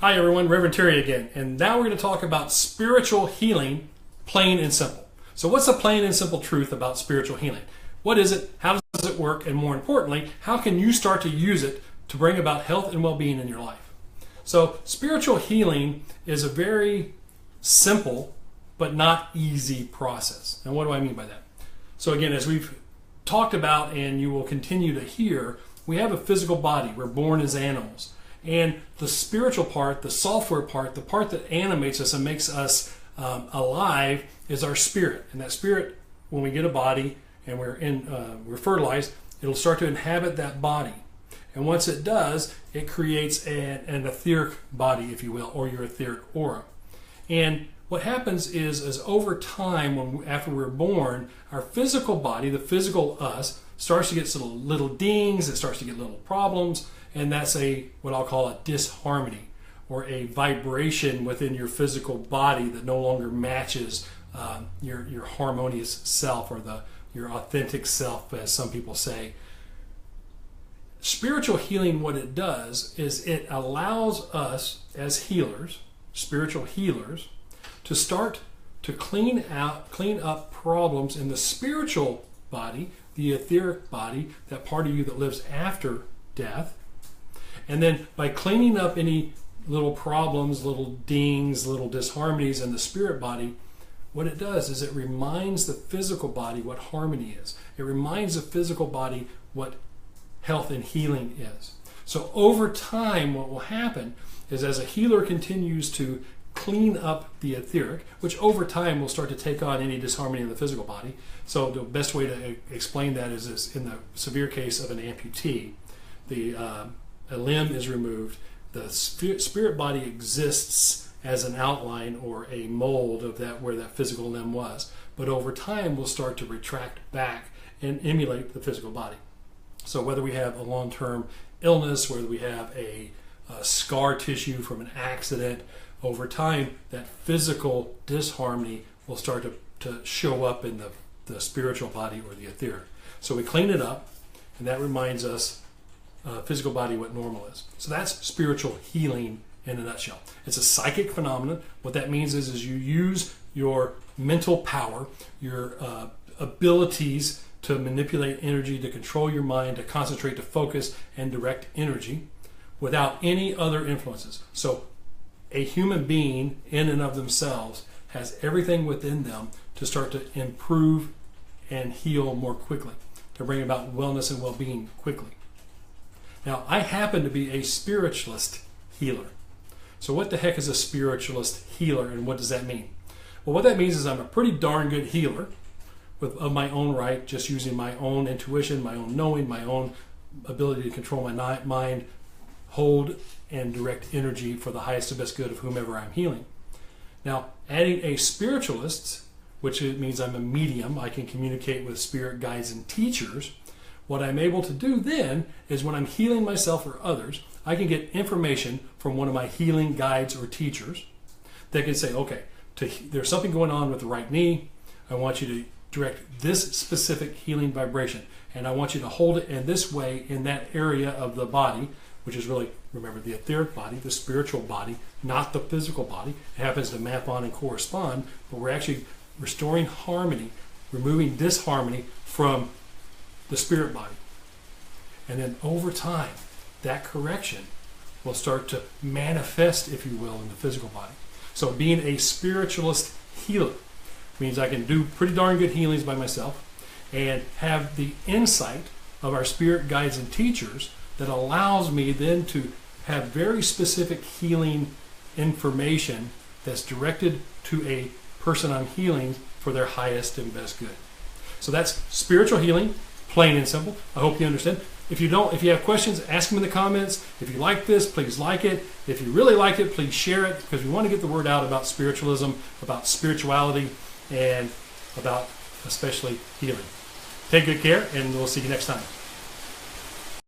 Hi everyone, Reverend Terry again, and now we're going to talk about spiritual healing, plain and simple. So what's the plain and simple truth about spiritual healing? What is it? How does it work? And more importantly, how can you start to use it to bring about health and well-being in your life? So spiritual healing is a very simple but not easy process. And what do I mean by that? So again, as we've talked about and you will continue to hear, we have a physical body. We're born as animals. And the spiritual part, the software part, the part that animates us and makes us alive is our spirit. And that spirit, when we get a body and we're fertilized, it'll start to inhabit that body. And once it does, it creates an etheric body, if you will, or your etheric aura. And what happens is over time, after we're born, our physical body, the physical us, starts to get little dings, it starts to get little problems, and that's what I'll call a disharmony, or a vibration within your physical body that no longer matches your harmonious self, or your authentic self, as some people say. Spiritual healing, what it does is it allows us as healers, spiritual healers, to start to clean up problems in the spiritual body, the etheric body, that part of you that lives after death. And then by cleaning up any little problems, little dings, little disharmonies in the spirit body, what it does is it reminds the physical body what harmony is. It reminds the physical body what health and healing is. So over time, what will happen is as a healer continues to clean up the etheric, which over time will start to take on any disharmony in the physical body. So the best way to explain that is this: in the severe case of an amputee, a limb is removed, the spirit body exists as an outline or a mold of where that physical limb was, but over time will start to retract back and emulate the physical body. So whether we have a long-term illness, whether we have a scar tissue from an accident, over time that physical disharmony will start to show up in the spiritual body or the etheric. So we clean it up, and that reminds us physical body what normal is. So that's spiritual healing in a nutshell. It's a psychic phenomenon. What that means is you use your mental power, your abilities to manipulate energy, to control your mind, to concentrate, to focus, and direct energy without any other influences. So a human being in and of themselves has everything within them to start to improve and heal more quickly, to bring about wellness and well-being quickly. Now, I happen to be a spiritualist healer. So what the heck is a spiritualist healer, and what does that mean? Well, what that means is I'm a pretty darn good healer of my own right, just using my own intuition, my own knowing, my own ability to control my mind, hold and direct energy for the highest and best good of whomever I'm healing. Now, adding a spiritualist, which means I'm a medium, I can communicate with spirit guides and teachers. What I'm able to do then is when I'm healing myself or others, I can get information from one of my healing guides or teachers that can say, okay, there's something going on with the right knee. I want you to direct this specific healing vibration, and I want you to hold it in this way in that area of the body, which is really, remember, the etheric body, the spiritual body, not the physical body. It happens to map on and correspond, but we're actually restoring harmony, removing disharmony from the spirit body. And then over time, that correction will start to manifest, if you will, in the physical body. So being a spiritualist healer means I can do pretty darn good healings by myself and have the insight of our spirit guides and teachers that allows me then to have very specific healing information that's directed to a person I'm healing for their highest and best good. So that's spiritual healing, plain and simple. I hope you understand. If you have questions, ask them in the comments. If you like this, please like it. If you really like it, please share it, because we want to get the word out about spiritualism, about spirituality, and about especially healing. Take good care, and we'll see you next time.